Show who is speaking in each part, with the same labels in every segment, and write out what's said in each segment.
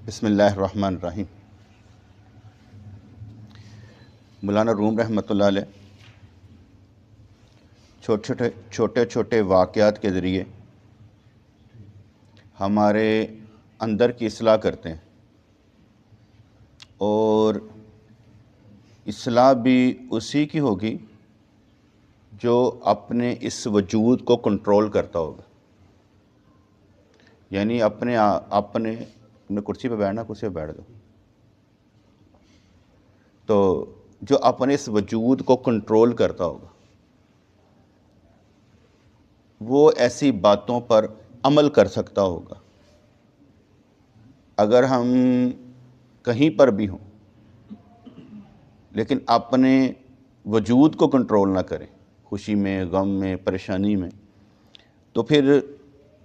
Speaker 1: بسم اللہ الرحمن الرحیم۔ مولانا روم رحمۃ اللہ علیہ چھوٹے چھوٹے واقعات کے ذریعے ہمارے اندر کی اصلاح کرتے ہیں، اور اصلاح بھی اسی کی ہوگی جو اپنے اس وجود کو کنٹرول کرتا ہوگا۔ یعنی اپنے کرسی پہ بیٹھنا، کرسی پہ بیٹھ دو، تو جو اپنے اس وجود کو کنٹرول کرتا ہوگا وہ ایسی باتوں پر عمل کر سکتا ہوگا۔ اگر ہم کہیں پر بھی ہوں لیکن اپنے وجود کو کنٹرول نہ کریں، خوشی میں، غم میں، پریشانی میں، تو پھر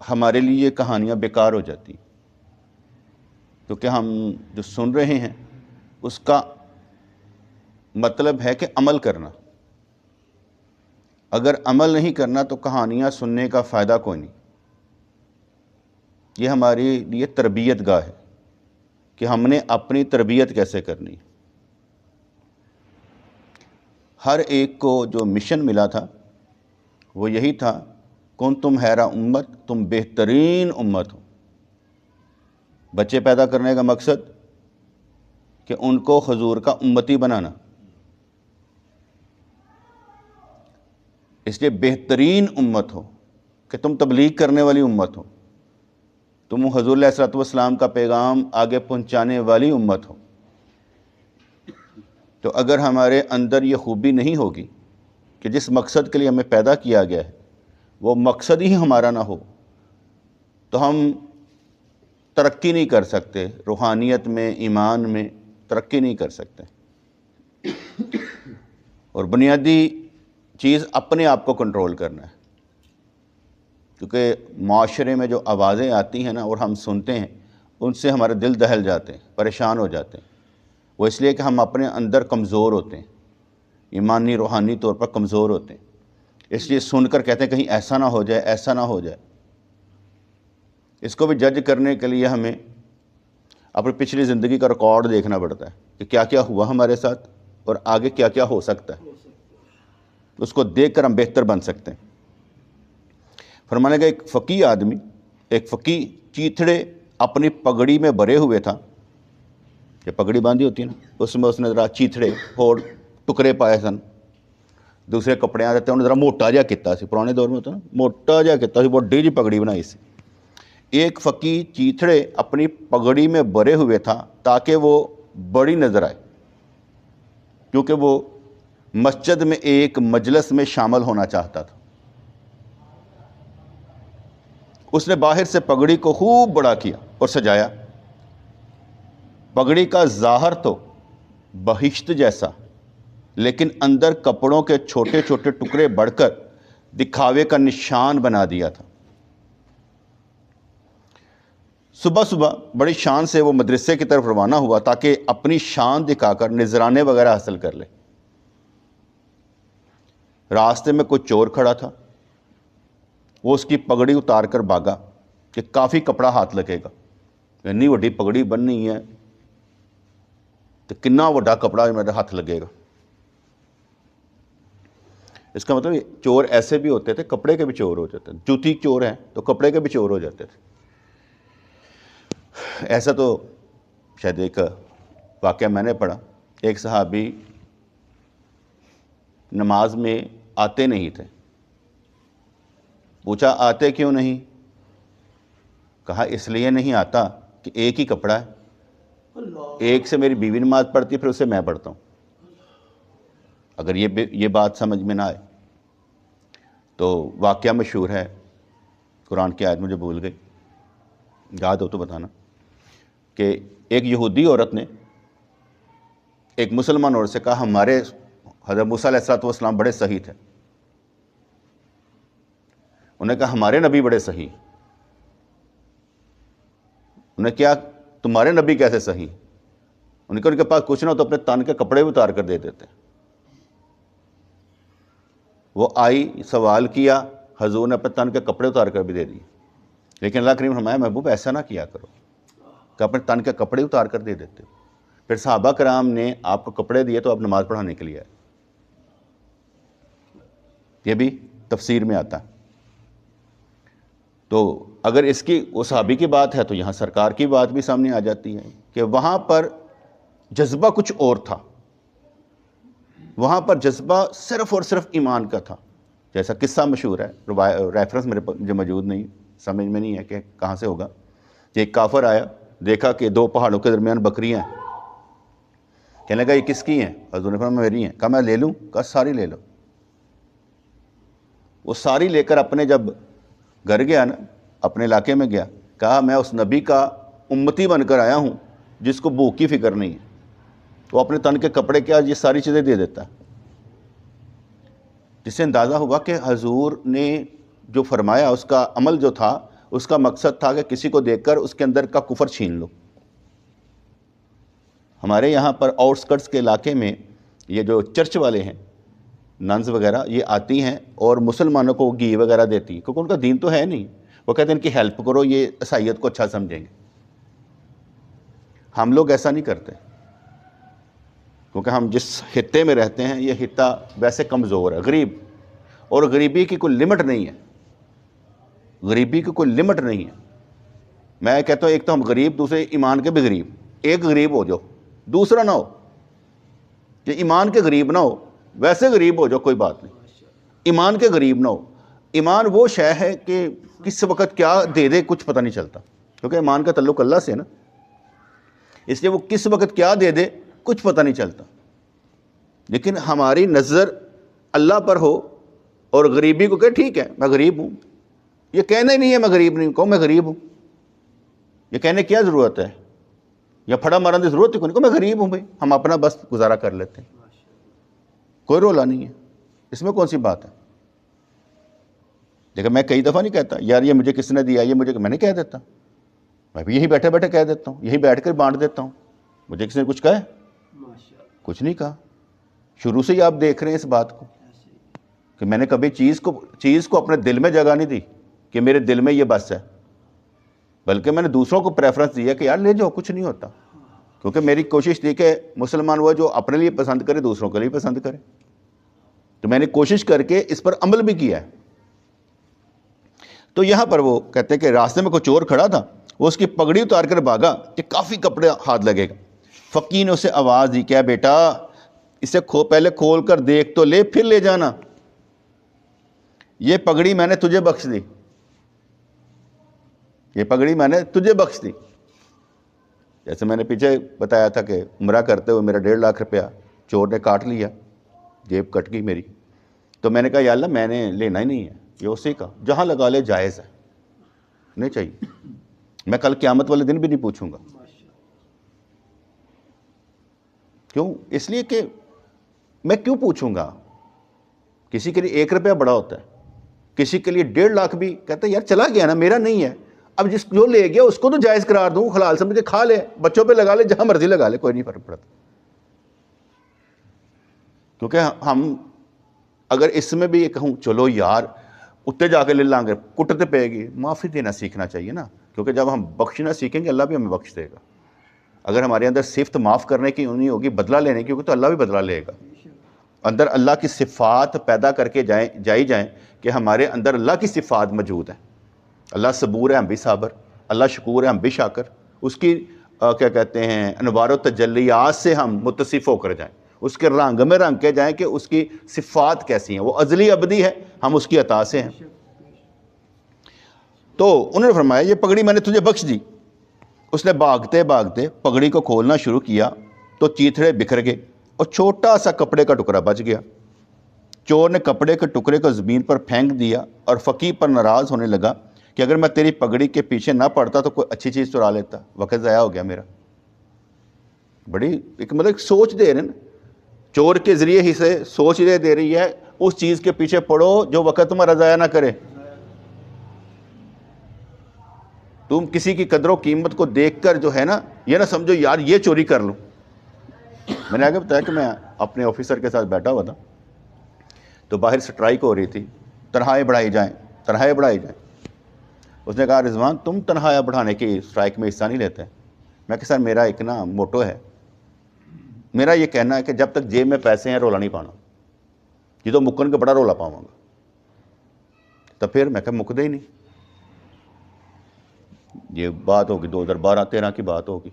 Speaker 1: ہمارے لیے یہ کہانیاں بیکار ہو جاتی ہیں، کیونکہ ہم جو سن رہے ہیں اس کا مطلب ہے کہ عمل کرنا۔ اگر عمل نہیں کرنا تو کہانیاں سننے کا فائدہ کوئی نہیں۔ یہ ہمارے لیے تربیت گاہ ہے کہ ہم نے اپنی تربیت کیسے کرنی۔ ہر ایک کو جو مشن ملا تھا وہ یہی تھا، کنتم خیر امت، تم بہترین امت ہو۔ بچے پیدا کرنے کا مقصد کہ ان کو حضور کا امتی بنانا، اس لیے بہترین امت ہو کہ تم تبلیغ کرنے والی امت ہو، تم حضور علیہ الصلوۃ والسلام کا پیغام آگے پہنچانے والی امت ہو۔ تو اگر ہمارے اندر یہ خوبی نہیں ہوگی کہ جس مقصد کے لیے ہمیں پیدا کیا گیا ہے وہ مقصد ہی ہمارا نہ ہو، تو ہم ترقی نہیں کر سکتے، روحانیت میں، ایمان میں ترقی نہیں کر سکتے۔ اور بنیادی چیز اپنے آپ کو کنٹرول کرنا ہے، کیونکہ معاشرے میں جو آوازیں آتی ہیں نا اور ہم سنتے ہیں ان سے ہمارے دل دہل جاتے ہیں، پریشان ہو جاتے ہیں۔ وہ اس لیے کہ ہم اپنے اندر کمزور ہوتے ہیں، ایمانی روحانی طور پر کمزور ہوتے ہیں، اس لیے سن کر کہتے ہیں کہیں ایسا نہ ہو جائے، ایسا نہ ہو جائے۔ اس کو بھی جج کرنے کے لیے ہمیں اپنی پچھلی زندگی کا ریکارڈ دیکھنا پڑتا ہے کہ کیا کیا ہوا ہمارے ساتھ اور آگے کیا کیا ہو سکتا ہے، اس کو دیکھ کر ہم بہتر بن سکتے ہیں۔ فرمانے کا ایک فقیہ آدمی، ایک فقیہ چیتھڑے اپنی پگڑی میں بھرے ہوئے تھا، یہ پگڑی باندھی ہوتی ہے نا، اس میں اس نے ذرا چیتھڑے اور ٹکڑے پائے سن، دوسرے کپڑے آتے ہیں انہیں ذرا موٹا جا کیتا سی، پرانے دور میں ہوتا نا موٹا جا کیتا سی، بڑی جی پگڑی بنائی سی۔ ایک فقیہ چیتھڑے اپنی پگڑی میں بھرے ہوئے تھا تاکہ وہ بڑی نظر آئے، کیونکہ وہ مسجد میں ایک مجلس میں شامل ہونا چاہتا تھا۔ اس نے باہر سے پگڑی کو خوب بڑا کیا اور سجایا۔ پگڑی کا ظاہر تو بہشت جیسا، لیکن اندر کپڑوں کے چھوٹے چھوٹے ٹکڑے بڑھ کر دکھاوے کا نشان بنا دیا تھا۔ صبح صبح بڑی شان سے وہ مدرسے کی طرف روانہ ہوا تاکہ اپنی شان دکھا کر نذرانے وغیرہ حاصل کر لے۔ راستے میں کوئی چور کھڑا تھا، وہ اس کی پگڑی اتار کر بھاگا کہ کافی کپڑا ہاتھ لگے گا، اتنی وڈی پگڑی بننی ہے تو کنا وڈا کپڑا میرے ہاتھ لگے گا۔ اس کا مطلب چور ایسے بھی ہوتے تھے، کپڑے کے بھی چور ہو جاتے تھے، جوتی چور ہیں تو کپڑے کے بھی چور ہو جاتے تھے۔ ایسا تو شاید ایک واقعہ میں نے پڑھا، ایک صحابی نماز میں آتے نہیں تھے، پوچھا آتے کیوں نہیں؟ کہا اس لیے نہیں آتا کہ ایک ہی کپڑا ہے، ایک سے میری بیوی نماز پڑھتی ہے پھر اسے میں پڑھتا ہوں۔ اگر یہ بات سمجھ میں نہ آئے تو واقعہ مشہور ہے، قرآن کی آیت مجھے بھول گئی، یاد ہو تو بتانا، کہ ایک یہودی عورت نے ایک مسلمان عورت سے کہا ہمارے حضرت موسیٰ علیہ الصلوۃ والسلام بڑے صحیح تھے۔ انہوں نے کہا ہمارے نبی بڑے صحیح۔ انہوں نے کیا تمہارے نبی کیسے صحیح؟ ان کے پاس کچھ نہ ہو تو اپنے تن کے کپڑے اتار کر دے دیتے۔ وہ آئی، سوال کیا، حضور نے اپنے تن کے کپڑے اتار کر بھی دے دی، لیکن اللہ کریم فرمایا محبوب ایسا نہ کیا کرو، کہ اپنے تن کے کپڑے اتار کر دے دیتے ہو. پھر صحابہ کرام نے آپ کو کپڑے دیے تو آپ نماز پڑھانے کے لیے آئے. یہ بھی تفسیر میں آتا ہے. تو اگر اس کی وہ صحابی کی بات ہے تو یہاں سرکار کی بات بھی سامنے آ جاتی ہے کہ وہاں پر جذبہ کچھ اور تھا. وہاں پر جذبہ صرف اور صرف ایمان کا تھا. جیسا قصہ مشہور ہے, ریفرنس میرے جو موجود نہیں, سمجھ میں نہیں ہے کہ کہاں سے ہوگا, کہ ایک کافر آیا, دیکھا کہ دو پہاڑوں کے درمیان بکریاں ہیں. کہنے لگا یہ کس کی ہیں؟ حضور نے فرمایا میری ہیں. کہا میں لے لوں؟ کہا ساری لے لو. وہ ساری لے کر اپنے جب گھر گیا نا, اپنے علاقے میں گیا, کہا میں اس نبی کا امتی بن کر آیا ہوں جس کو بھوک کی فکر نہیں ہے. وہ اپنے تن کے کپڑے کیا یہ ساری چیزیں دے دیتا ہے. جس سے اندازہ ہوا کہ حضور نے جو فرمایا اس کا عمل جو تھا, اس کا مقصد تھا کہ کسی کو دیکھ کر اس کے اندر کا کفر چھین لو. ہمارے یہاں پر آؤٹ اسکرٹس کے علاقے میں یہ جو چرچ والے ہیں, ننز وغیرہ, یہ آتی ہیں اور مسلمانوں کو گھی وغیرہ دیتی ہیں, کیونکہ ان کا دین تو ہے نہیں. وہ کہتے ہیں ان کی ہیلپ کرو, یہ عیسائیت کو اچھا سمجھیں گے. ہم لوگ ایسا نہیں کرتے, کیونکہ ہم جس خطے میں رہتے ہیں یہ خطہ ویسے کمزور ہے, غریب, اور غریبی کی کوئی لمٹ نہیں ہے. غریبی کی کوئی لمٹ نہیں ہے. میں کہتا ہوں ایک تو ہم غریب, دوسرے ایمان کے بھی غریب. ایک غریب ہو جاؤ, دوسرا نہ ہو. کہ ایمان کے غریب نہ ہو, ویسے غریب ہو جاؤ کوئی بات نہیں, ایمان کے غریب نہ ہو. ایمان وہ شے ہے کہ کس وقت کیا دے دے کچھ پتہ نہیں چلتا, کیونکہ ایمان کا تعلق اللہ سے ہے نا, اس لیے وہ کس وقت کیا دے دے کچھ پتہ نہیں چلتا. لیکن ہماری نظر اللہ پر ہو اور غریبی کو کہ ٹھیک ہے میں غریب ہوں, یہ کہنا ہی نہیں ہے میں غریب نہیں ہوں, کہو میں غریب ہوں. یہ کہنے کیا ضرورت ہے, یا پھڑا مارن کی ضرورت ہی کوئی نہیں, میں غریب ہوں بھائی, ہم اپنا بس گزارا کر لیتے ہیں, کوئی رولا نہیں ہے, اس میں کون سی بات ہے. لیکن میں کئی دفعہ نہیں کہتا یار یہ مجھے کس نے دیا, یہ مجھے, میں نے کہہ دیتا, میں بھی یہی بیٹھے بیٹھے کہہ دیتا ہوں, یہی بیٹھ کر بانٹ دیتا ہوں. مجھے کسی نے کچھ کہا ہے؟ کچھ نہیں کہا. شروع سے ہی آپ دیکھ رہے ہیں اس بات کو کہ میں نے کبھی چیز کو اپنے دل میں جگہ نہیں دی کہ میرے دل میں یہ بس ہے, بلکہ میں نے دوسروں کو پریفرنس دیا کہ یار لے جاؤ, کچھ نہیں ہوتا. کیونکہ میری کوشش تھی کہ مسلمان وہ جو اپنے لیے پسند کرے دوسروں کے لیے پسند کرے. تو میں نے کوشش کر کے اس پر عمل بھی کیا ہے. تو یہاں پر وہ کہتے ہیں کہ راستے میں کوئی چور کھڑا تھا, وہ اس کی پگڑی اتار کر بھاگا کہ کافی کپڑے ہاتھ لگے گا. فقیر نے اسے آواز دی, کیا بیٹا اسے پہلے کھول کر دیکھ تو لے, پھر لے جانا, یہ پگڑی میں نے تجھے بخش دی, یہ پگڑی میں نے تجھے بخش دی. جیسے میں نے پیچھے بتایا تھا کہ عمرہ کرتے ہوئے میرا 1.5 لاکھ روپیہ چور نے کاٹ لیا, جیب کٹ گئی میری. تو میں نے کہا یا اللہ میں نے لینا ہی نہیں ہے, یہ اسی کا, جہاں لگا لے جائز ہے, نہیں چاہیے. میں کل قیامت والے دن بھی نہیں پوچھوں گا. کیوں؟ اس لیے کہ میں کیوں پوچھوں گا. کسی کے لیے 1 روپیہ بڑا ہوتا ہے, کسی کے لیے 1.5 لاکھ بھی کہتا ہے یار چلا گیا نا, میرا نہیں ہے. اب جس جو لے گیا اس کو تو جائز قرار دوں, حلال سمجھ کے کھا لے, بچوں پہ لگا لے, جہاں مرضی لگا لے, کوئی نہیں فرق پڑتا. کیونکہ ہم اگر اس میں بھی کہوں چلو یار اتنے جا کے لے لیں گے, کٹتے پے گی, معافی دینا سیکھنا چاہیے نا. کیونکہ جب ہم بخشنا سیکھیں گے اللہ بھی ہمیں بخش دے گا. اگر ہمارے اندر صفت معاف کرنے کی نہیں ہوگی, بدلہ لینے کی ہوگی, تو اللہ بھی بدلہ لے گا. اندر اللہ کی صفات پیدا کر کے جائیں کہ ہمارے اندر اللہ کی صفات موجود ہیں. اللہ صبور ہے, ہم بھی صابر. اللہ شکور ہے, ہم بھی شاکر. اس کی کیا کہتے ہیں انوار و تجلیات سے ہم متصف ہو کر جائیں, اس کے رنگ میں رنگ کے جائیں کہ اس کی صفات کیسی ہیں. وہ ازلی ابدی ہے, ہم اس کی عطا سے ہیں. تو انہوں نے فرمایا یہ پگڑی میں نے تجھے بخش دی. اس نے بھاگتے بھاگتے پگڑی کو کھولنا شروع کیا تو چیتھڑے بکھر گئے اور چھوٹا سا کپڑے کا ٹکڑا بچ گیا. چور نے کپڑے کے ٹکڑے کو زمین پر پھینک دیا اور فقیر پر ناراض ہونے لگا کہ اگر میں تیری پگڑی کے پیچھے نہ پڑتا تو کوئی اچھی چیز چرا لیتا, وقت ضائع ہو گیا میرا. بڑی ایک سوچ دے رہے نا, چور کے ذریعے ہی سے سوچ دے رہی ہے, اس چیز کے پیچھے پڑو جو وقت تمہارا ضائع نہ کرے. تم کسی کی قدر و قیمت کو دیکھ کر جو ہے نا, یہ نہ سمجھو یار یہ چوری کر لوں. میں نے آگے بتایا کہ میں اپنے آفیسر کے ساتھ بیٹھا ہوا تھا, تو باہر سٹرائک ہو رہی تھی, تنخواہیں بڑھائی جائیں. اس نے کہا رضوان تم تنخواہیں بڑھانے کی سٹرائک میں حصہ نہیں لیتے. میں کہ سر میرا ایک نا موٹو ہے، میرا یہ کہنا ہے کہ جب تک جیب میں پیسے ہیں رولا نہیں پانا، یہ تو مکن کے بڑا رولا پاؤں گا۔ تو پھر میں کہا مک دے ہی نہیں، یہ بات ہوگی 2012-13 کی بات ہوگی،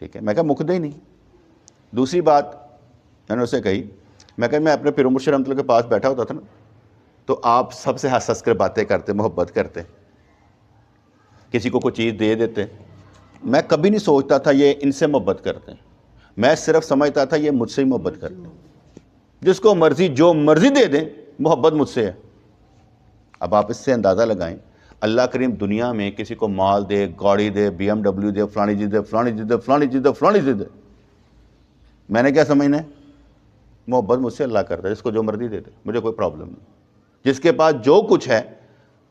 Speaker 1: ٹھیک ہے، میں کہا مک دے ہی نہیں۔ دوسری بات میں نے اسے کہی، میں کہا میں اپنے پیر مرشد رحمۃ اللہ کے پاس بیٹھا ہوتا تھا نا، تو آپ سب سے ہنس ہنس کر باتیں کرتے، محبت کرتے، کسی کو کوئی چیز دے دیتے، میں کبھی نہیں سوچتا تھا یہ ان سے محبت کرتے ہیں، میں صرف سمجھتا تھا یہ مجھ سے ہی محبت کرتے ہیں، جس کو مرضی جو مرضی دے دیں، محبت مجھ سے ہے۔ اب آپ اس سے اندازہ لگائیں، اللہ کریم دنیا میں کسی کو مال دے، گاڑی دے، BMW دے، فلانی چیز دے، فلانی چیز دے، فلانی چیز دے، فلانی چیز دے، میں نے کیا سمجھنا ہے؟ محبت مجھ سے اللہ کرتا ہے، جس کو جو مرضی دے دے، مجھے کوئی پرابلم نہیں۔ جس کے پاس جو کچھ ہے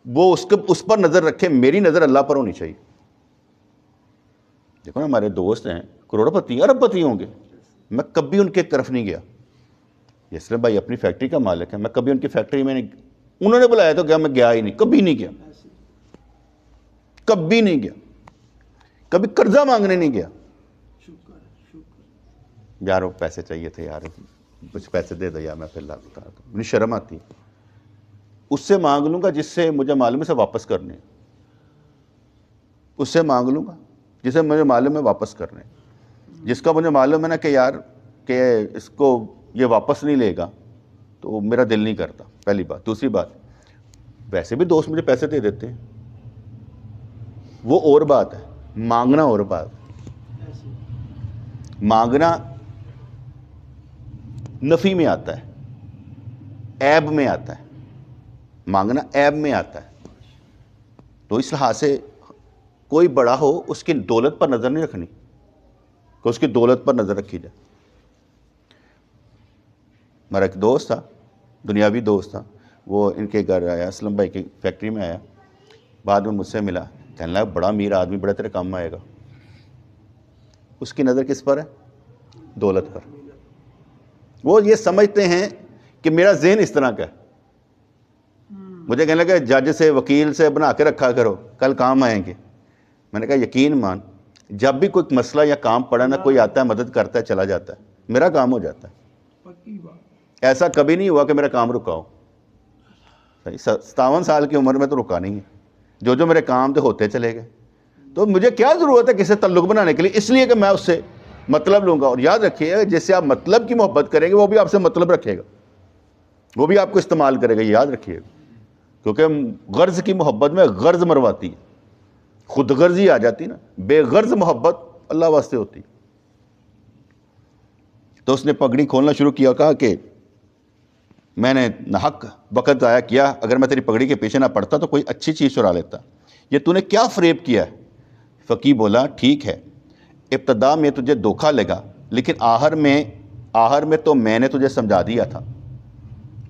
Speaker 1: وہ اس پر نظر رکھے، میری نظر اللہ پر ہونی چاہیے۔ دیکھو نا ہمارے دوست ہیں کروڑ پتی ارب پتی ہوں گے، میں کبھی ان کی طرف نہیں گیا۔ یسرف بھائی اپنی فیکٹری کا مالک ہے، میں کبھی ان کی فیکٹری میں نہیں، انہوں نے بلایا تو کیا میں گیا ہی نہیں، کبھی نہیں گیا، کبھی نہیں گیا، کبھی قرضہ مانگنے نہیں گیا۔ یار وہ پیسے چاہیے تھے یار، کچھ پیسے دے دو یار، میں پھر بتا دوں، مجھے شرم آتی ہے۔ اس سے مانگ لوں گا جس سے مجھے معلوم ہے سے واپس کرنے، اس سے مانگ لوں گا جسے مجھے معلوم ہے واپس کرنے، جس کا مجھے معلوم ہے نا کہ یار کہ اس کو یہ واپس نہیں لے گا تو میرا دل نہیں کرتا، پہلی بات۔ دوسری بات، ویسے بھی دوست مجھے پیسے دے دیتے ہیں، وہ اور بات ہے، مانگنا اور بات۔ مانگنا نفی میں آتا ہے، عیب میں آتا ہے، مانگنا عیب میں آتا ہے۔ تو اس لحاظ سے کوئی بڑا ہو اس کی دولت پر نظر نہیں رکھنی، کہ اس کی دولت پر نظر رکھی جائے۔ میرا ایک دوست تھا، دنیاوی دوست تھا، وہ ان کے گھر آیا، اسلم بھائی کی فیکٹری میں آیا، بعد میں مجھ سے ملا، کہنے لگا بڑا امیر آدمی، بڑا تیرے کام آئے گا۔ اس کی نظر کس پر ہے؟ دولت پر۔ وہ یہ سمجھتے ہیں کہ میرا ذہن اس طرح کا ہے، مجھے کہنے لگا جج سے وکیل سے بنا کے رکھا کرو، کل کام آئیں گے۔ میں نے کہا یقین مان، جب بھی کوئی مسئلہ یا کام پڑا نا، کوئی آتا ہے مدد کرتا ہے چلا جاتا ہے، میرا کام ہو جاتا ہے۔ ایسا کبھی نہیں ہوا کہ میرا کام رکا ہو۔ 57 سال کی عمر میں تو رکا نہیں ہے، جو میرے کام تھے ہوتے چلے گئے۔ تو مجھے کیا ضرورت ہے کسی سے تعلق بنانے کے لیے؟ اس لیے کہ میں اس سے مطلب لوں گا۔ اور یاد رکھیے جس سے آپ مطلب کی محبت کریں گے وہ بھی آپ سے مطلب رکھے گا، وہ بھی آپ کو استعمال کرے گا، یہ یاد رکھیے گا۔ کیونکہ غرض کی محبت میں غرض مرواتی ہے، خود غرضی آ جاتی نا، بے غرض محبت اللہ واسطے ہوتی۔ تو اس نے پگڑی کھولنا شروع کیا، کہا کہ میں نے ناحق وقت ضائع کیا، اگر میں تیری پگڑی کے پیچھے نہ پڑتا تو کوئی اچھی چیز چرا لیتا، یہ تو نے کیا فریب کیا ہے؟ فقی بولا ٹھیک ہے، ابتدا میں تجھے دھوکہ لگا، لیکن آخر میں تو میں نے تجھے سمجھا دیا تھا۔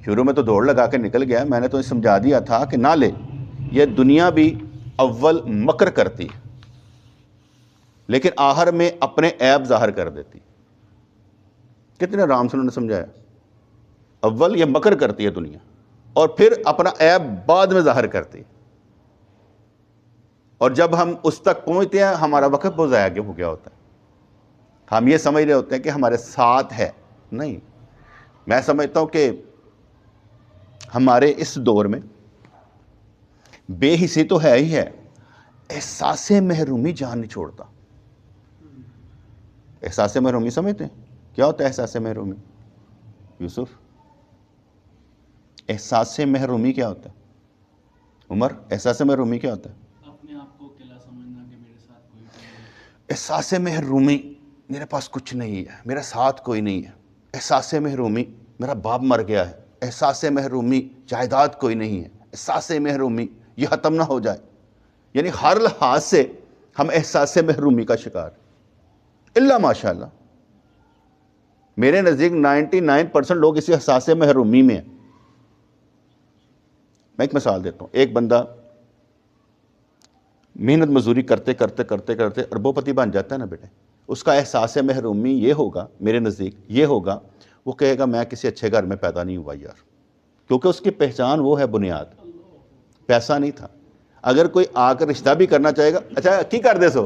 Speaker 1: شروع میں تو دوڑ لگا کے نکل گیا، میں نے تجھے سمجھا دیا تھا کہ نہ لے، یہ دنیا بھی اول مکر کرتی ہے لیکن آخر میں اپنے عیب ظاہر کر دیتی۔ کتنے آرام سے انہوں نے سمجھایا، اول یہ مکر کرتی ہے دنیا، اور پھر اپنا عیب بعد میں ظاہر کرتی ہے، اور جب ہم اس تک پہنچتے ہیں ہمارا وقت بہت ضائع ہو گیا ہوتا ہے۔ ہم یہ سمجھ رہے ہوتے ہیں کہ ہمارے ساتھ ہے، نہیں۔ میں سمجھتا ہوں کہ ہمارے اس دور میں بے حسی تو ہے ہی ہے، احساس محرومی جان نہیں چھوڑتا۔ احساس محرومی سمجھتے ہیں کیا ہوتا ہے؟ احساس محرومی یوسف، احساس محرومی کیا ہوتا ہے؟ عمر، احساس محرومی کیا ہوتا ہے؟
Speaker 2: اپنے آپ کو اکیلا سمجھنا کہ میرے ساتھ کوئی نہیں۔
Speaker 1: احساس محرومی، میرے پاس کچھ نہیں ہے، میرے ساتھ کوئی نہیں ہے۔ احساس محرومی، میرا باپ مر گیا ہے۔ احساس محرومی، جائیداد کوئی نہیں ہے۔ احساس محرومی، یہ ختم نہ ہو جائے۔ یعنی ہر لحاظ سے ہم احساس محرومی کا شکار، اللہ ماشاء اللہ میرے نزدیک 99% لوگ اسی احساس محرومی میں ہیں۔ میں ایک مثال دیتا ہوں، ایک بندہ محنت مزدوری کرتے کرتے کرتے کرتے اربوں پتی بن جاتا ہے نا بیٹے، اس کا احساس محرومی یہ ہوگا، میرے نزدیک یہ ہوگا، وہ کہے گا میں کسی اچھے گھر میں پیدا نہیں ہوا یار، کیونکہ اس کی پہچان وہ ہے بنیاد، پیسہ نہیں تھا۔ اگر کوئی آ کر رشتہ بھی کرنا چاہے گا، اچھا کی کر دے سو،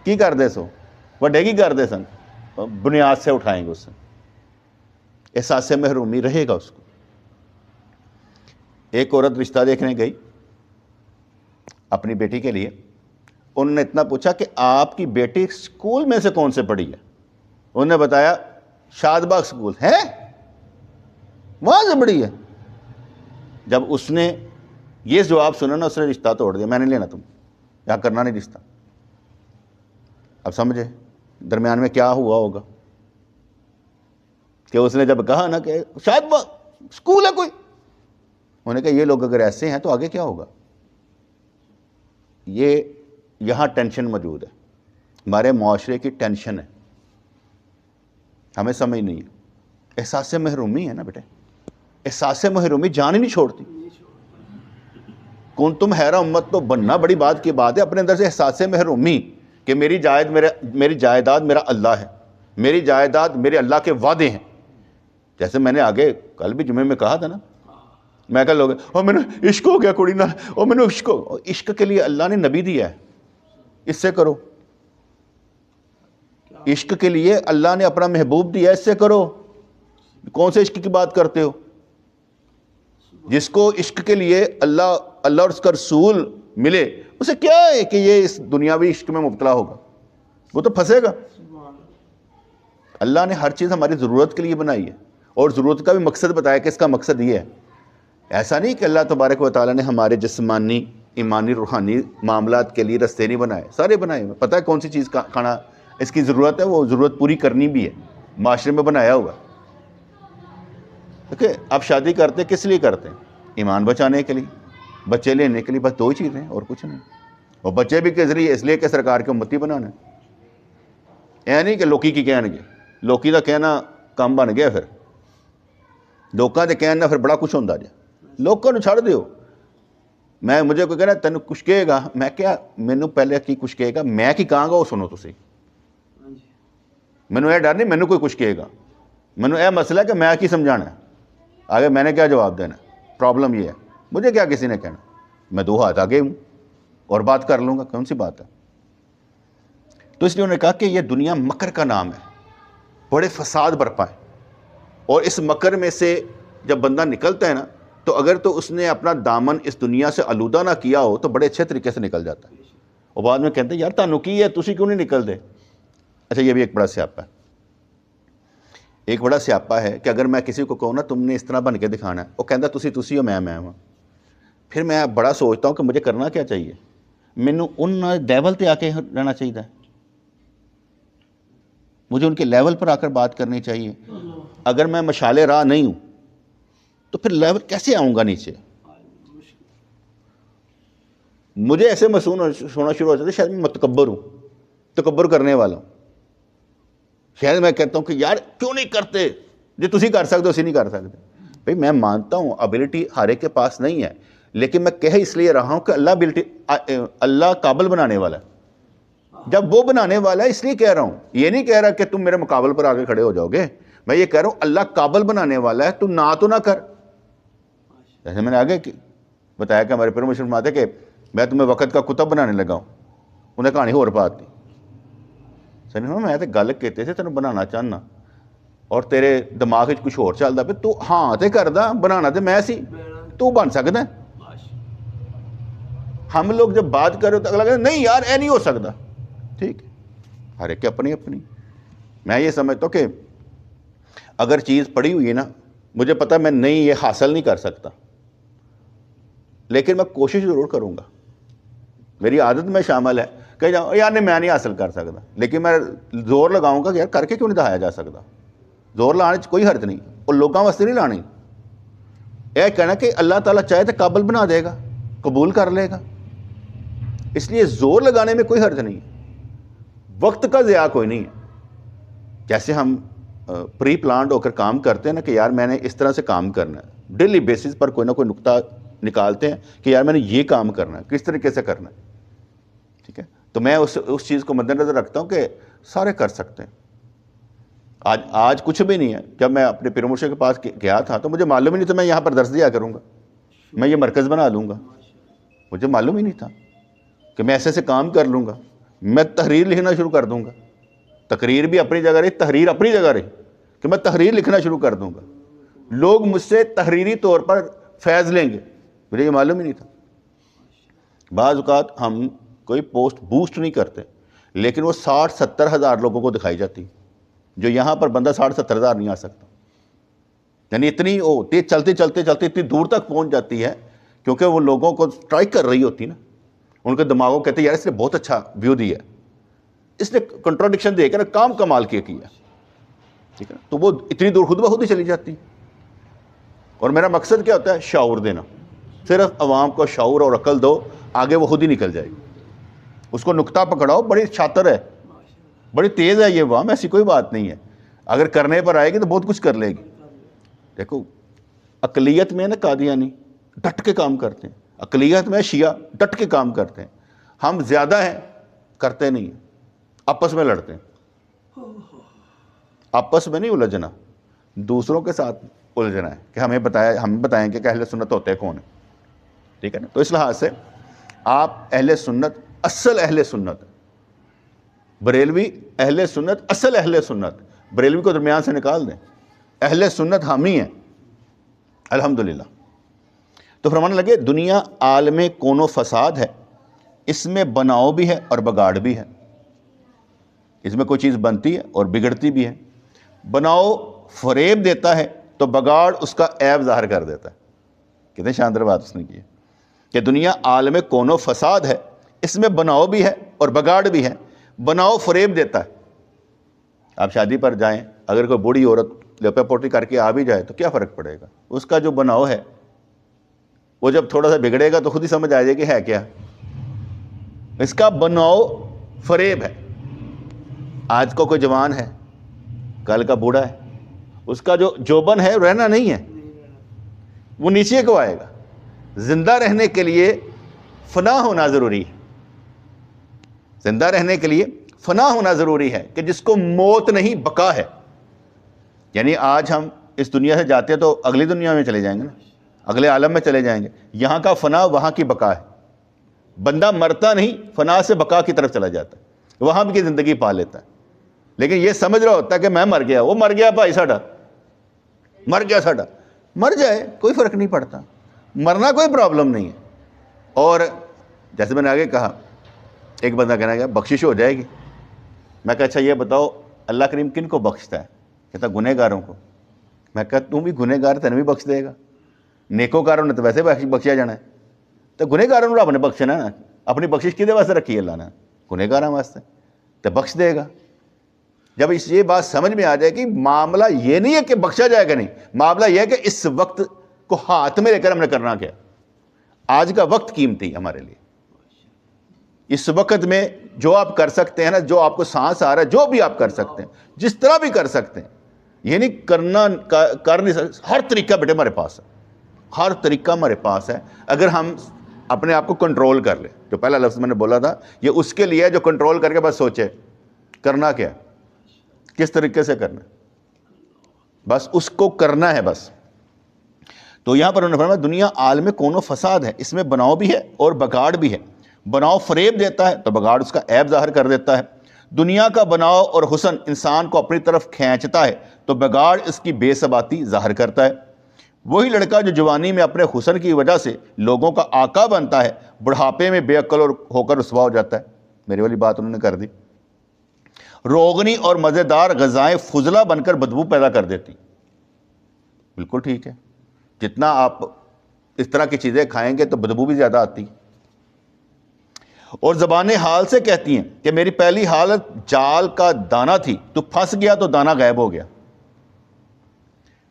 Speaker 1: کی کر دے سو وڈے کی کر دے سن بنیاد سے اٹھائیں گے اس سے احساس محرومی رہے گا اس کو. ایک عورت رشتہ دیکھنے گئی اپنی بیٹی کے لیے. انہوں نے اتنا پوچھا کہ آپ کی بیٹی اسکول میں سے کون سے پڑھی ہے؟ انہوں نے بتایا شاد باغ اسکول ہے وہاں سے پڑھی ہے. جب اس نے یہ جواب سنا نا اس نے رشتہ توڑ دیا. میں نہیں لینا تم یہاں کرنا نہیں رشتہ. اب سمجھے درمیان میں کیا ہوا ہوگا کہ اس نے جب کہا نا کہ شاید باغ اسکول ہے کوئی, انہوں نے کہا یہ لوگ اگر ایسے ہیں تو آگے کیا ہوگا. یہ یہاں ٹینشن موجود ہے, ہمارے معاشرے کی ٹینشن ہے, ہمیں سمجھ نہیں ہے. احساس محرومی ہے نا بیٹے, احساس محرومی جان ہی نہیں چھوڑتی. کون تم حیرہ امت تو بننا بڑی بات کی بات ہے, اپنے اندر سے احساس محرومی کہ میری جائیداد میرا اللہ ہے, میری جائیداد میرے اللہ کے وعدے ہیں. جیسے میں نے آگے کل بھی جمعے میں کہا تھا نا, میں کہا لوگ اور میں نے عشق ہو گیا کڑی نہ, اور میں نے عشق کے لیے اللہ نے نبی دیا ہے, اس سے کرو. عشق کے لیے اللہ نے اپنا محبوب دیا, اس سے کرو. کون سے عشق کی بات کرتے ہو؟ جس کو عشق کے لیے اللہ اور اس کا رسول ملے اسے کیا ہے کہ یہ اس دنیاوی عشق میں مبتلا ہوگا, وہ تو پھنسے گا. اللہ نے ہر چیز ہماری ضرورت کے لیے بنائی ہے, اور ضرورت کا بھی مقصد بتایا کہ اس کا مقصد یہ ہے. ایسا نہیں کہ اللہ تبارک و تعالیٰ نے ہمارے جسمانی ایمانی روحانی معاملات کے لیے رستے نہیں بنائے, سارے بنائے ہوئے. پتہ ہے کون سی چیز کا کھانا اس کی ضرورت ہے, وہ ضرورت پوری کرنی بھی ہے, معاشرے میں بنایا ہوا. دیکھیں آپ شادی کرتے کس لیے کرتے ہیں؟ ایمان بچانے کے لیے, بچے لینے کے لیے, بس دو ہی چیزیں اور کچھ نہیں. اور بچے بھی کے ذریعے اس لیے کہ سرکار کی امتی بنانا ہے. یہ نہیں کہ لوکی کی کہن گے, لوکی کا کہنا کم بن گیا, پھر لوکاں دے کہنا پھر بڑا کچھ ہوتا جائے. لوگوں نے چھڑ دیو. مجھے کوئی کہنا تینوں کچھ کہے گا, میں کیا مینوں پہلے کی کچھ کہے گا, میں کی کہاں گا وہ سنو تسی. مینوں یہ ڈر نہیں مینوں کوئی کچھ کہے گا, مینوں یہ مسئلہ ہے کہ میں کی سمجھانا ہے, آگے میں نے کیا جواب دینا. پرابلم یہ ہے مجھے کیا کسی نے کہنا, میں دو ہاتھ آگے ہوں اور بات کر لوں گا, کون سی بات ہے. تو اس لیے انہوں نے کہا کہ یہ دنیا مکر کا نام ہے, بڑے فساد برپا ہے, اور اس مکر میں سے جب بندہ نکلتا ہے نا تو اگر تو اس نے اپنا دامن اس دنیا سے آلودہ نہ کیا ہو تو بڑے اچھے طریقے سے نکل جاتا ہے. اور بعد میں کہتے ہیں یار تانوں کی ہے, تسی کیوں نہیں نکل دے. اچھا یہ بھی ایک بڑا سیاپا ہے, ایک بڑا سیاپا ہے کہ اگر میں کسی کو کہوں نا تم نے اس طرح بن کے دکھانا ہے, وہ کہتا تسی ہو میں ہوں. پھر میں بڑا سوچتا ہوں کہ مجھے کرنا کیا چاہیے. مینوں ان لیول تے آ کے رہنا چاہیے, مجھے ان کے لیول پر آ کر بات کرنی چاہیے. اگر میں مشعل راہ نہیں ہوں تو پھر لیول کیسے آؤں گا نیچے. مجھے ایسے محسوس ہونا شروع ہو جاتا ہے شاید میں متکبر ہوں, تکبر کرنے والا ہوں. شاید میں کہتا ہوں کہ یار کیوں نہیں کرتے, جو تسی کر سکتے ہو اسی نہیں کر سکتے. بھئی میں مانتا ہوں ابیلٹی ہر ایک کے پاس نہیں ہے, لیکن میں کہہ اس لیے رہا ہوں کہ اللہ قابل بنانے والا ہے. جب وہ بنانے والا ہے اس لیے کہہ رہا ہوں, یہ نہیں کہہ رہا کہ تم میرے مقابل پر آگے کھڑے ہو جاؤ گے. میں یہ کہہ رہا ہوں اللہ قابل بنانے والا ہے, تو نہ کر. جیسے میں نے آگے بتایا کہ ہمارے پیر مشرف فرماتے کہ میں تمہیں وقت کا کتب بنانے لگا ہوں, انہیں کہانی ہو پات دی. میں تو گل کہتے تھے تینوں بنانا چاہنا اور تیرے دماغ وچ کچھ اور چلتا پہ, تو ہاں تے کردا بنانا تے میں سی, تو بن سکتا ہے. ہم لوگ جب بات کرے تو اگلا کہتے نہیں یار اے نہیں ہو سکتا. ٹھیک ہے, ہر ایک اپنی اپنی. میں یہ سمجھتا ہوں کہ اگر چیز پڑی ہوئی ہے نا, مجھے پتہ میں نہیں یہ حاصل نہیں کر سکتا, لیکن میں کوشش ضرور کروں گا. میری عادت میں شامل ہے کہ یار میں نہیں حاصل کر سکتا, لیکن میں زور لگاؤں گا کہ یار کر کے کیوں نہیں دکھایا جا سکتا. زور لانے کوئی حرج نہیں, اور لوگوں واسطے نہیں لانی. یہ کہنا کہ اللہ تعالیٰ چاہے تو قابل بنا دے گا, قبول کر لے گا, اس لیے زور لگانے میں کوئی حرج نہیں. وقت کا ضیاع کوئی نہیں ہے. جیسے ہم پری پلانڈ ہو کر کام کرتے ہیں نا کہ یار میں نے اس طرح سے کام کرنا ہے, ڈیلی بیسس پر کوئی نہ کوئی نقطہ نکالتے ہیں کہ یار میں نے یہ کام کرنا ہے, کس طریقے سے کرنا ہے. ٹھیک ہے, تو میں اس چیز کو مد نظر رکھتا ہوں کہ سارے کر سکتے ہیں. آج کچھ بھی نہیں ہے. جب میں اپنے پیر مرشد کے پاس گیا تھا تو مجھے معلوم ہی نہیں تھا میں یہاں پر درس دیا کروں گا, میں یہ مرکز بنا لوں گا. مجھے معلوم ہی نہیں تھا کہ میں ایسے کام کر لوں گا. میں تحریر لکھنا شروع کر دوں گا. تقریر بھی اپنی جگہ رہی, تحریر اپنی جگہ رہی کہ میں تحریر لکھنا شروع کر دوں گا. لوگ مجھ سے تحریری طور پر فیض لیں گے, مجھے یہ معلوم ہی نہیں تھا. بعض اوقات ہم کوئی پوسٹ بوسٹ نہیں کرتے, لیکن وہ 60-70 ہزار لوگوں کو دکھائی جاتی ہے, جو یہاں پر بندہ 60-70 ہزار نہیں آ سکتا. یعنی اتنی وہ ہوتی, چلتے چلتے چلتے اتنی دور تک پہنچ جاتی ہے, کیونکہ وہ لوگوں کو اسٹرائک کر رہی ہوتی نا. ان کے دماغوں کہتے ہیں یار اس نے بہت اچھا ویو دیا ہے, اس نے کنٹراڈکشن دے کے نا کام کمال کیا, ٹھیک ہے نا. تو وہ اتنی دور خود بخود ہی چلی جاتی. اور میرا مقصد کیا ہوتا ہے؟ شعور دینا. صرف عوام کو شعور اور عقل دو, آگے وہ خود ہی نکل جائے گی. اس کو نقطہ پکڑاؤ, بڑی شاطر ہے, بڑی تیز ہے یہ عوام, ایسی کوئی بات نہیں ہے. اگر کرنے پر آئے گی تو بہت کچھ کر لے گی. دیکھو اقلیت میں نا قادیانی ڈٹ کے کام کرتے ہیں, اقلیت میں شیعہ ڈٹ کے کام کرتے ہیں. ہم زیادہ ہیں, کرتے نہیں ہیں, آپس میں لڑتے ہیں. آپس میں نہیں الجھنا, دوسروں کے ساتھ الجھنا ہے کہ ہم بتائیں کہ اہل سنت ہوتے کون ہیں, ٹھیک ہے نا. تو اس لحاظ سے آپ اہل سنت, اصل اہل سنت, بریلوی اہل سنت, اصل اہل سنت, بریلوی کو درمیان سے نکال دیں, اہل سنت ہم ہی ہیں الحمدللہ. تو فرمانے لگے دنیا عالم کون و فساد ہے, اس میں بناؤ بھی ہے اور بگاڑ بھی ہے. اس میں کوئی چیز بنتی ہے اور بگڑتی بھی ہے. بناؤ فریب دیتا ہے تو بگاڑ اس کا عیب ظاہر کر دیتا ہے. کتنے شاندار بات اس نے کی ہے کہ دنیا عالم کون و فساد ہے, اس میں بناؤ بھی ہے اور بگاڑ بھی ہے. بناؤ فریب دیتا ہے. آپ شادی پر جائیں, اگر کوئی بوڑھی عورت لپے پوٹی کر کے آ بھی جائے تو کیا فرق پڑے گا؟ اس کا جو بناؤ ہے وہ جب تھوڑا سا بگڑے گا تو خود ہی سمجھ آ جائے کہ ہے کیا. اس کا بناؤ فریب ہے. آج کو کوئی جوان ہے, کل کا بوڑھا ہے, اس کا جو جوبن ہے رہنا نہیں ہے, وہ نیچے کو آئے گا. زندہ رہنے کے لیے فنا ہونا ضروری ہے. زندہ رہنے کے لیے فنا ہونا ضروری ہے کہ جس کو موت نہیں بقا ہے. یعنی آج ہم اس دنیا سے جاتے ہیں تو اگلی دنیا میں چلے جائیں گے نا, اگلے عالم میں چلے جائیں گے. یہاں کا فنا وہاں کی بقا ہے. بندہ مرتا نہیں, فنا سے بقا کی طرف چلا جاتا ہے, وہاں بھی کی زندگی پا لیتا ہے. لیکن یہ سمجھ رہا ہوتا ہے کہ میں مر گیا, وہ مر گیا بھائی ساڈا, مر گیا ساڈا, مر جائے کوئی فرق نہیں پڑتا, مرنا کوئی پرابلم نہیں ہے. اور جیسے میں نے آگے کہا, ایک بندہ کہنا گیا بخشش ہو جائے گی. میں کہا اچھا یہ بتاؤ اللہ کریم کن کو بخشتا ہے؟ کہتا گنہ گاروں کو. میں کہا تم بھی گنہ گار, تینوں بھی بخش دے گا. نیکوکاروں نے تو ویسے بخشیا جانا ہے, تو گنہ گاروں نے رب نے بخشنا ہے نا. اپنی بخشش کدے واسطے رکھی ہے اللہ نے؟ گنہ گاراں واسطے, تو بخش دے گا. جب یہ بات سمجھ میں آ جائے کہ معاملہ یہ نہیں ہے کہ بخشا جائے گا, نہیں, معاملہ یہ ہے کہ اس وقت کو ہاتھ میں لے کر ہم نے کرنا کیا. آج کا وقت قیمتی ہمارے لیے. اس وقت میں جو آپ کر سکتے ہیں نا, جو آپ کو سانس آ رہا ہے, جو بھی آپ کر سکتے ہیں, جس طرح بھی کر سکتے ہیں, یہ نہیں کرنا کر نہیں سکتے. ہر طریقہ بیٹے ہمارے پاس ہے, ہر طریقہ ہمارے پاس ہے. اگر ہم اپنے آپ کو کنٹرول کر لیں, جو پہلا لفظ میں نے بولا تھا یہ اس کے لیے جو کنٹرول کر کے بس سوچے کرنا کیا, کس طریقے سے کرنا, بس اس کو کرنا ہے بس. تو یہاں پر انہوں نے فرمایا دنیا عالم کون و فساد ہے, اس میں بناؤ بھی ہے اور بگاڑ بھی ہے. بناؤ فریب دیتا ہے تو بگاڑ اس کا عیب ظاہر کر دیتا ہے. دنیا کا بناؤ اور حسن انسان کو اپنی طرف کھینچتا ہے تو بگاڑ اس کی بے ثباتی ظاہر کرتا ہے. وہی لڑکا جو جوانی میں اپنے حسن کی وجہ سے لوگوں کا آقا بنتا ہے, بڑھاپے میں بے عقل اور ہو کر رسوا ہو جاتا ہے. میری والی بات انہوں نے کر دی. روغنی اور مزیدار غذائیں فضلہ بن کر بدبو پیدا کر دیتی. بالکل ٹھیک ہے, جتنا آپ اس طرح کی چیزیں کھائیں گے تو بدبو بھی زیادہ آتی. اور زبانیں حال سے کہتی ہیں کہ میری پہلی حالت جال کا دانہ تھی, تو پھنس گیا تو دانہ غائب ہو گیا.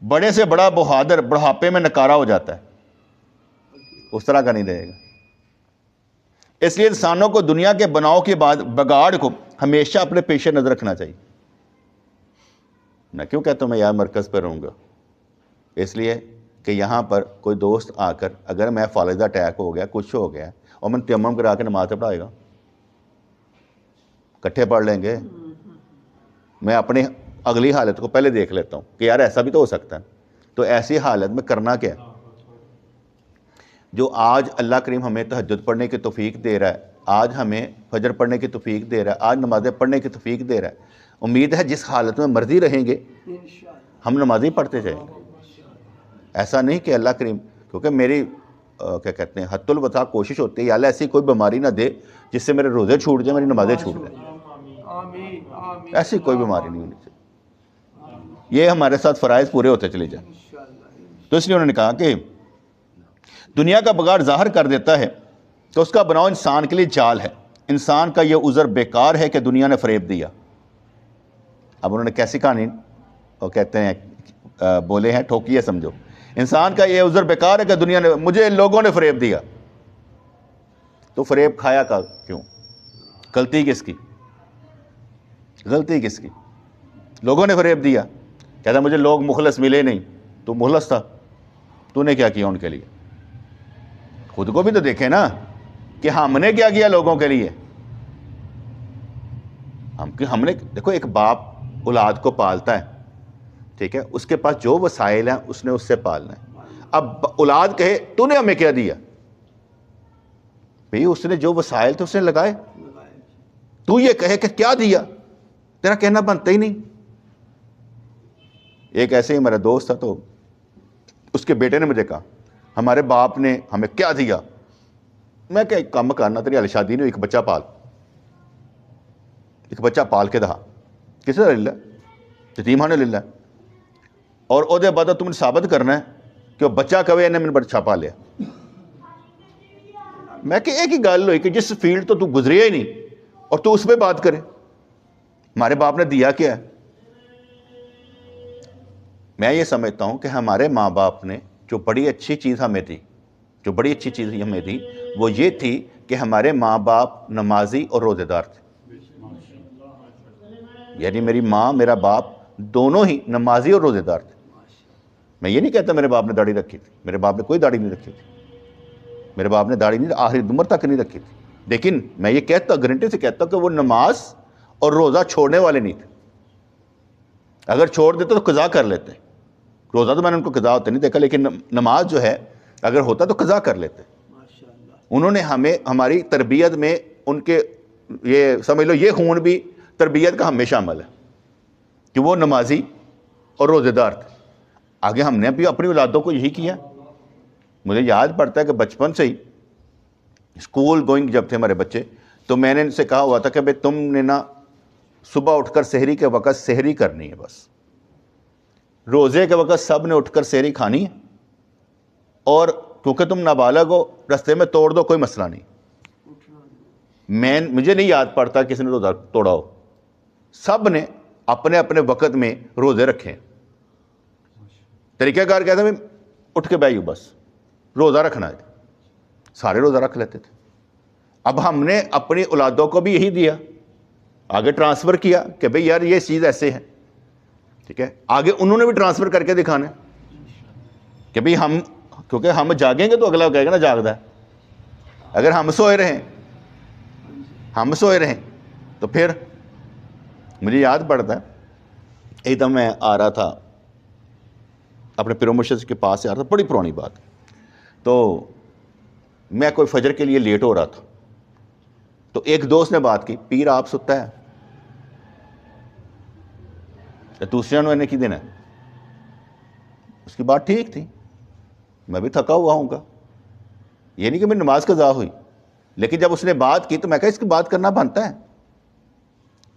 Speaker 1: بڑے سے بڑا بہادر بڑھاپے میں نکارا ہو جاتا ہے, اس طرح کا نہیں رہے گا. اس لیے انسانوں کو دنیا کے بناؤ کے بعد بگاڑ کو ہمیشہ اپنے پیش نظر رکھنا چاہیے. نہ کیوں کہتا ہوں میں یار مرکز پہ رہوں گا, اس لیے کہ یہاں پر کوئی دوست آ کر اگر میں فالجہ اٹیک ہو گیا, کچھ ہو گیا, اور میں تیمم کرا کے نماز پڑھائے گا, کٹھے پڑھ لیں گے. میں اپنی اگلی حالت کو پہلے دیکھ لیتا ہوں کہ یار ایسا بھی تو ہو سکتا ہے. تو ایسی حالت میں کرنا کیا ہے؟ جو آج اللہ کریم ہمیں تہجد پڑھنے کی توفیق دے رہا ہے, آج ہمیں فجر پڑھنے کی توفیق دے رہا ہے, آج نمازیں پڑھنے کی توفیق دے رہا ہے. امید ہے جس حالت میں مرضی رہیں گے ہم نمازیں پڑھتے جائیں گے. ایسا نہیں کہ اللہ کریم, کیونکہ میری کیا کہتے ہیں حت الوسع کوشش ہوتی ہے یا اللہ ایسی کوئی بیماری نہ دے جس سے میرے روزے چھوٹ جائیں, میری نمازیں چھوٹ جائیں. ایسی کوئی بیماری نہیں ہونی چاہیے. یہ ہمارے ساتھ فرائض پورے ہوتے چلے جائیں. تو اس لیے انہوں نے کہا کہ دنیا کا بگاڑ ظاہر کر دیتا ہے تو اس کا بناؤ انسان کے لیے جال ہے. انسان کا یہ عذر بیکار ہے کہ دنیا نے فریب دیا. اب انہوں نے کیسی کہانی وہ کہتے ہیں بولے ہیں, ٹھوکیے سمجھو. انسان کا یہ عذر بیکار ہے کہ دنیا نے, مجھے لوگوں نے فریب دیا. تو فریب کھایا کا کیوں؟ غلطی کس کی؟ غلطی کس کی؟ لوگوں نے فریب دیا. کہتا مجھے لوگ مخلص ملے نہیں. تو مخلص تھا, تو نے کیا کیا ان کے لیے؟ خود کو بھی تو دیکھیں نا کہ ہم نے کیا کیا لوگوں کے لیے. ہم نے دیکھو, ایک باپ اولاد کو پالتا ہے, ٹھیک ہے, اس کے پاس جو وسائل ہیں اس نے اس سے پالنا ہے. اب اولاد کہے تو نے ہمیں کیا دیا؟ بھئی اس نے جو وسائل تھے اس نے لگائے. تو یہ کہے کہ کیا دیا, تیرا کہنا بنتا ہی نہیں. ایک ایسے ہی میرا دوست تھا, تو اس کے بیٹے نے مجھے کہا ہمارے باپ نے ہمیں کیا دیا. میں کہ ایک کام کرنا, تیری حال شادی نہیں, ایک بچہ پال, ایک بچہ پال کے دہا. کسی طرح للہ یتیم خانے للہ. اور او دے بعد تم نے ثابت کرنا ہے کہ وہ بچہ کبھی انہیں میں بچہ پال لیا. میں کہ ایک ہی گل ہوئی کہ جس فیلڈ تو گزریا ہی نہیں اور تو اس پہ بات کرے. ہمارے باپ نے دیا کیا ہے؟ میں یہ سمجھتا ہوں کہ ہمارے ماں باپ نے جو بڑی اچھی چیز ہمیں دی, جو بڑی اچھی چیز ہمیں دی, وہ یہ تھی کہ ہمارے ماں باپ نمازی اور روزے دار تھے. یعنی میری ماں میرا باپ دونوں ہی نمازی اور روزے دار تھے. میں یہ نہیں کہتا میرے باپ نے داڑھی رکھی تھی, میرے باپ نے کوئی داڑھی نہیں رکھی تھی. میرے باپ نے داڑھی نہیں آخری عمر تک نہیں رکھی تھی. لیکن میں یہ کہتا, گارنٹی سے کہتا ہوں کہ وہ نماز اور روزہ چھوڑنے والے نہیں تھے. اگر چھوڑ دیتے تو قضا کر لیتے. روزہ تو میں نے ان کو قضا ہوتے نہیں دیکھا, لیکن نماز جو ہے اگر ہوتا تو قضا کر لیتے. انہوں نے ہمیں ہماری تربیت میں ان کے, یہ سمجھ لو یہ خون بھی تربیت کا ہمیں شامل ہے کہ وہ نمازی اور روزے دار تھے. آگے ہم نے بھی اپنی اولادوں کو یہی کیا. مجھے یاد پڑتا ہے کہ بچپن سے ہی اسکول گوئنگ جب تھے ہمارے بچے, تو میں نے ان سے کہا ہوا تھا کہ بھئی تم نے نا صبح اٹھ کر سحری کے وقت سحری کرنی ہے بس. روزے کے وقت سب نے اٹھ کر سحری کھانی ہے, اور کیونکہ تم نابالغ ہو رستے میں توڑ دو, کوئی مسئلہ نہیں. مجھے نہیں یاد پڑتا کسی نے روزہ توڑا ہو. سب نے اپنے اپنے وقت میں روزے رکھے. طریقہ کار کہتا ہے اٹھ کے بیٹھو بس روزہ رکھنا ہے. سارے روزہ رکھ لیتے تھے. اب ہم نے اپنی اولادوں کو بھی یہی دیا, آگے ٹرانسفر کیا کہ بھئی یار یہ چیز ایسے ہے, ٹھیک ہے. آگے انہوں نے بھی ٹرانسفر کر کے دکھانا ہے کہ بھئی ہم, کیونکہ ہم جاگیں گے تو اگلا کہے گا نا جاگدا ہے. اگر ہم سوئے رہیں تو پھر مجھے یاد پڑتا ہے ایک دم میں آ رہا تھا اپنے پیرومرشد کے پاس سے آ رہا تھا, بڑی پرانی بات. تو میں کوئی فجر کے لیے لیٹ ہو رہا تھا, تو ایک دوست نے بات کی, پیر آپ ستا ہے, دوسرے نے کی دینا ہے. اس کی بات ٹھیک تھی, میں بھی تھکا ہوا ہوں گا, یہ نہیں کہ میری نماز قضا ہوئی, لیکن جب اس نے بات کی تو میں کہا اس کی بات کرنا بنتا ہے.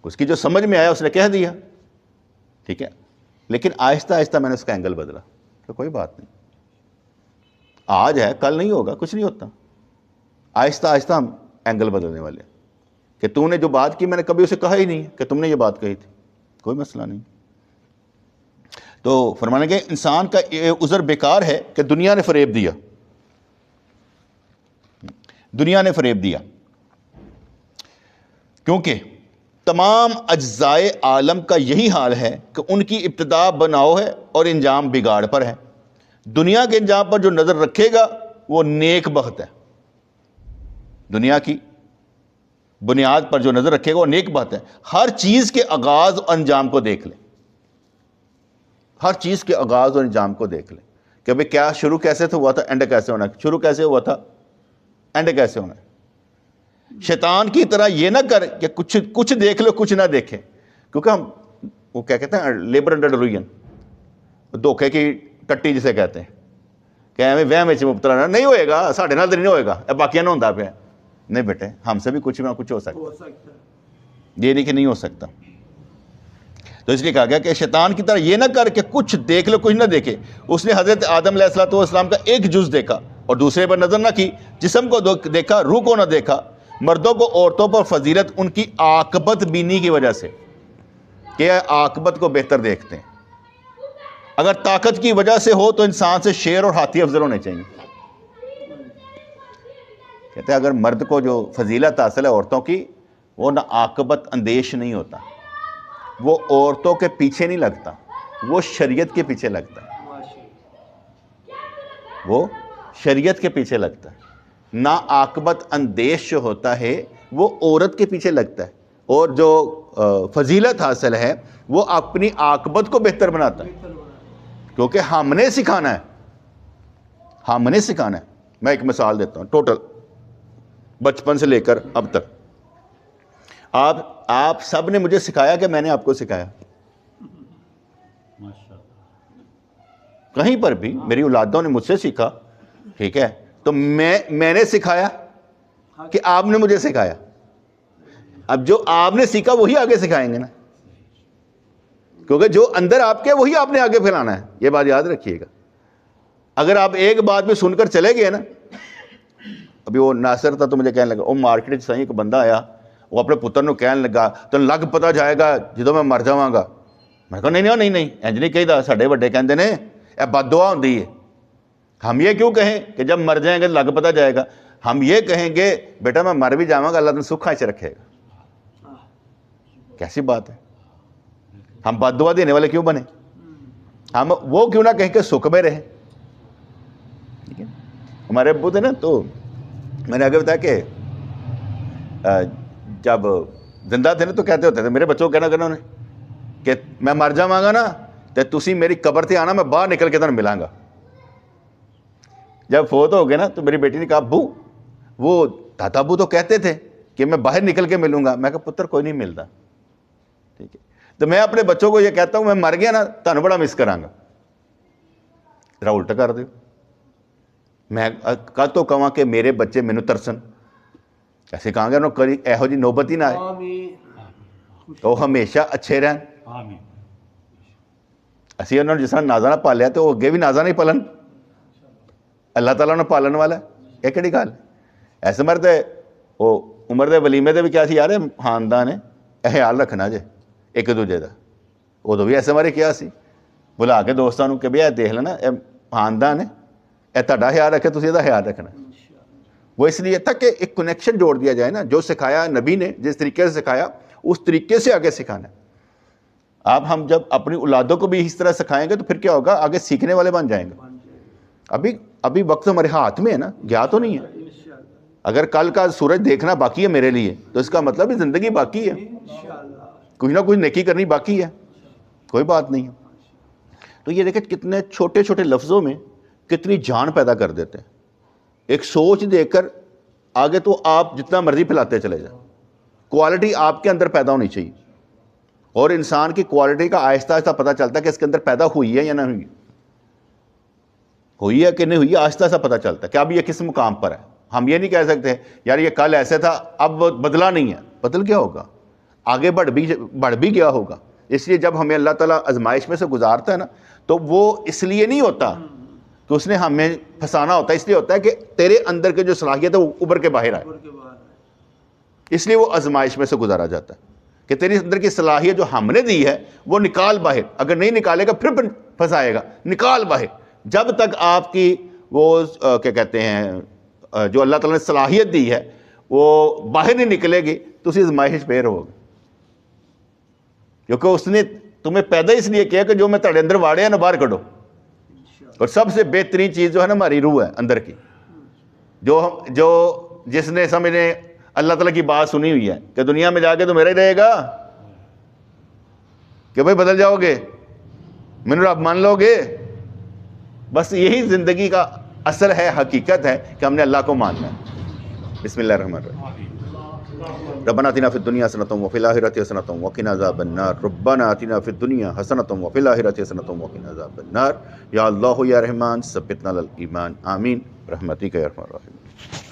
Speaker 1: اس کی جو سمجھ میں آیا اس نے کہہ دیا, ٹھیک ہے. لیکن آہستہ آہستہ میں نے اس کا اینگل بدلا کہ کوئی بات نہیں, آج ہے کل نہیں ہوگا, کچھ نہیں ہوتا. آہستہ آہستہ ہم اینگل بدلنے والے کہ تو نے جو بات کی میں نے کبھی اسے کہا ہی نہیں کہ تم نے یہ بات کہی تھی, کوئی مسئلہ نہیں. تو فرمانے کہ انسان کا یہ عذر بیکار ہے کہ دنیا نے فریب دیا. دنیا نے فریب دیا کیونکہ تمام اجزائے عالم کا یہی حال ہے کہ ان کی ابتدا بناؤ ہے اور انجام بگاڑ پر ہے. دنیا کے انجام پر جو نظر رکھے گا وہ نیک بخت ہے. دنیا کی بنیاد پر جو نظر رکھے گا وہ نیک بخت ہے. ہر چیز کے آغاز اور انجام کو دیکھ لیں, ہر چیز کے آغاز اور انجام کو دیکھ لیں کہ بھئی کیا شروع کیسے ہوا تھا, اینڈ کیسے ہونا ہے, شروع کیسے ہوا تھا, اینڈ کیسے ہونا ہے. شیطان کی طرح یہ نہ کر کہ کچھ دیکھ لو کچھ نہ دیکھے، کیونکہ ہم وہ کیا کہتے ہیں لیبر انڈر ڈیلوژن، دھوکے کی ٹٹی جسے کہتے ہیں کہ ایویں وہم وچ مبتلا نہیں ہوئے گا، ساڈے نال نہیں ہوئے گا، باقیاں نہ ہوندا پیا، نہیں بیٹے ہم سے بھی کچھ نہ کچھ ہو سکتا ہے، یہ نہیں کہ نہیں ہو سکتا۔ تو اس لیے کہا گیا کہ شیطان کی طرح یہ نہ کر کہ کچھ دیکھ لو کچھ نہ دیکھے۔ اس نے حضرت آدم علیہ السلام کا ایک جز دیکھا اور دوسرے پر نظر نہ کی، جسم کو دیکھا روح کو نہ دیکھا۔ مردوں کو عورتوں پر فضیلت ان کی عاقبت بینی کی وجہ سے، کہ عاقبت کو بہتر دیکھتے ہیں۔ اگر طاقت کی وجہ سے ہو تو انسان سے شیر اور ہاتھی افضل ہونے چاہیے۔ کہتے ہیں اگر مرد کو جو فضیلت حاصل ہے عورتوں کی، وہ نہ عاقبت اندیش نہیں ہوتا، وہ عورتوں کے پیچھے نہیں لگتا، وہ شریعت کے پیچھے لگتا ہے، وہ شریعت کے پیچھے لگتا ہے۔ نہ عاقبت اندیش جو ہوتا ہے وہ عورت کے پیچھے لگتا ہے، اور جو فضیلت حاصل ہے وہ اپنی عاقبت کو بہتر بناتا ہے، کیونکہ ہم نے سکھانا ہے، ہم نے سکھانا ہے۔ میں ایک مثال دیتا ہوں، ٹوٹل بچپن سے لے کر اب تک آپ سب نے مجھے سکھایا کہ میں نے آپ کو سکھایا، کہیں پر بھی میری اولادوں نے مجھ سے سیکھا، ٹھیک ہے، تو میں نے سکھایا کہ آپ نے مجھے سکھایا۔ اب جو آپ نے سیکھا وہی آگے سکھائیں گے نا، کیونکہ جو اندر آپ کے وہی آپ نے آگے پھیلانا ہے، یہ بات یاد رکھیے گا۔ اگر آپ ایک بات بھی سن کر چلے گئے نا، ابھی وہ ناصر تھا تو مجھے کہنے لگا، وہ مارکیٹ سے ایک بندہ آیا، وہ اپنے پتر نو کہنے لگا تو لگ پتا جائے گا جدو میں مر جاواں گا۔ میں کہا نہیں انج نہیں کہیدا، ساڈے وڈے کہندے نے اے بد دعا ہوندی ہے۔ ہم یہ کیوں کہیں کہ جب مر جائیں گے لگ پتا جائے گا، ہم یہ کہیں گے بیٹا میں مر بھی جاواں گا، اللہ تمہیں سکھا چ رکھے گا۔ کیسی بات ہے، ہم بد دعا دینے والے کیوں بنے؟ ہم وہ کیوں نہ کہیں کہ سکھ میں رہے۔ ٹھیک ہے، ہمارے ابو تھے نا، تو میں نے آگے بتایا کہ جب زندہ تھے نا تو کہتے ہوتے تھے میرے بچوں کو کہنا کرنا انہیں کہ میں مر جاواں گا نا تو تسی میری قبر تے آنا، میں باہر نکل کے تمہیں ملاں گا۔ جب فوت ہو گئے نا تو میری بیٹی نے کہا ابو وہ دادا ابو تو کہتے تھے کہ میں باہر نکل کے ملوں گا۔ میں کہا پتر کوئی نہیں ملتا، ٹھیک ہے، تو میں اپنے بچوں کو یہ کہتا ہوں میں مر گیا نا تمہیں بڑا مس کراں گا، ذرا الٹا کر دیو۔ میں کل تو کہاں کہ میرے بچے مینوں ترسن، ایسے کہاں گے انہوں کری ایہو جی نوبت ہی نہ آئے، تو ہمیشہ اچھے رہن۔ اسی انہوں نے جس طرح نازا نہ پالیا تو وہ اگے بھی نازا نہیں پالن، اللہ تعالیٰ نے پالن والا ہے، یہ کہڑی گل ہے؟ ایسے مرد وہ عمر دے ولیمے دے بھی کیا سی یار خاندان ہے خیال رکھنا جے ایک دوجے دا، ادو بھی ایسے مارے کیا سی بلا کے دوستوں کہ بھئی دیکھ لینا اے خاندان ہے، اے تہاڈا خیال رکھے تسی دا خیال رکھنا۔ وہ اس لیے تھا کہ ایک کنیکشن جوڑ دیا جائے نا، جو سکھایا نبی نے جس طریقے سے سکھایا اس طریقے سے آگے سکھانا ہے۔ اب ہم جب اپنی اولادوں کو بھی اس طرح سکھائیں گے تو پھر کیا ہوگا، آگے سیکھنے والے بن جائیں گے۔ ابھی وقت ہمارے ہاتھ میں ہے نا، گیا تو نہیں ہے۔ اگر کل کا سورج دیکھنا باقی ہے میرے لیے تو اس کا مطلب ہے زندگی باقی ہے، کچھ نہ کچھ نیکی کرنی باقی ہے، کوئی بات نہیں ہے۔ تو یہ دیکھیں کتنے چھوٹے چھوٹے لفظوں میں کتنی جان پیدا کر دیتے ہیں۔ ایک سوچ دے کر آگے تو آپ جتنا مرضی پھیلاتے چلے جائیں، کوالٹی آپ کے اندر پیدا ہونی چاہیے، اور انسان کی کوالٹی کا آہستہ آہستہ پتہ چلتا ہے کہ اس کے اندر پیدا ہوئی ہے یا نہیں ہوئی ہے کہ نہیں ہوئی ہے، آہستہ آہستہ پتہ چلتا ہے کہ اب یہ کس مقام پر ہے۔ ہم یہ نہیں کہہ سکتے یار یہ کل ایسے تھا اب بدلا نہیں ہے، بدل گیا ہوگا، آگے بڑھ بھی گیا ہوگا۔ اس لیے جب ہمیں اللہ تعالیٰ آزمائش میں سے گزارتا ہے نا تو وہ اس لیے نہیں ہوتا کہ اس نے ہمیں پھنسانا ہوتا ہے، اس لیے ہوتا ہے کہ تیرے اندر کے جو صلاحیت ہے وہ ابھر کے باہر آئے، اس لیے وہ آزمائش میں سے گزارا جاتا ہے کہ تیری اندر کی صلاحیت جو ہم نے دی ہے وہ نکال باہر، اگر نہیں نکالے گا پھر پھنسائے گا، نکال باہر۔ جب تک آپ کی وہ کیا کہتے ہیں جو اللہ تعالیٰ نے صلاحیت دی ہے وہ باہر نہیں نکلے گی تو اسی آزمائش پہ رہو گے، کیونکہ اس نے تمہیں پیدا اس لیے کیا کہ جو میں تہاڈے اندر واڑیا نا باہر کڈو۔ اور سب سے بہترین چیز جو ہے نا ہماری روح ہے اندر کی، جو جس نے سمجھنے اللہ تعالیٰ کی بات سنی ہوئی ہے کہ دنیا میں جا کے تو میرا ہی رہے گا، کہ بھائی بدل جاؤ گے، مینوں رب مان لو گے، بس یہی زندگی کا اصل ہے، حقیقت ہے کہ ہم نے اللہ کو ماننا ہے۔ بسم اللہ الرحمن الرحیم۔ ربنا آتنا فی الدنیا حسنۃ وفی الآخرۃ حسنۃ وقنا عذاب النار ربنا آتنا فی الدنیا حسنۃ وفی الآخرۃ حسنۃ وقنا عذاب النار یا اللہ یا رحمان ثبتنا علی الایمان آمین برحمتک یا ارحم الراحمین.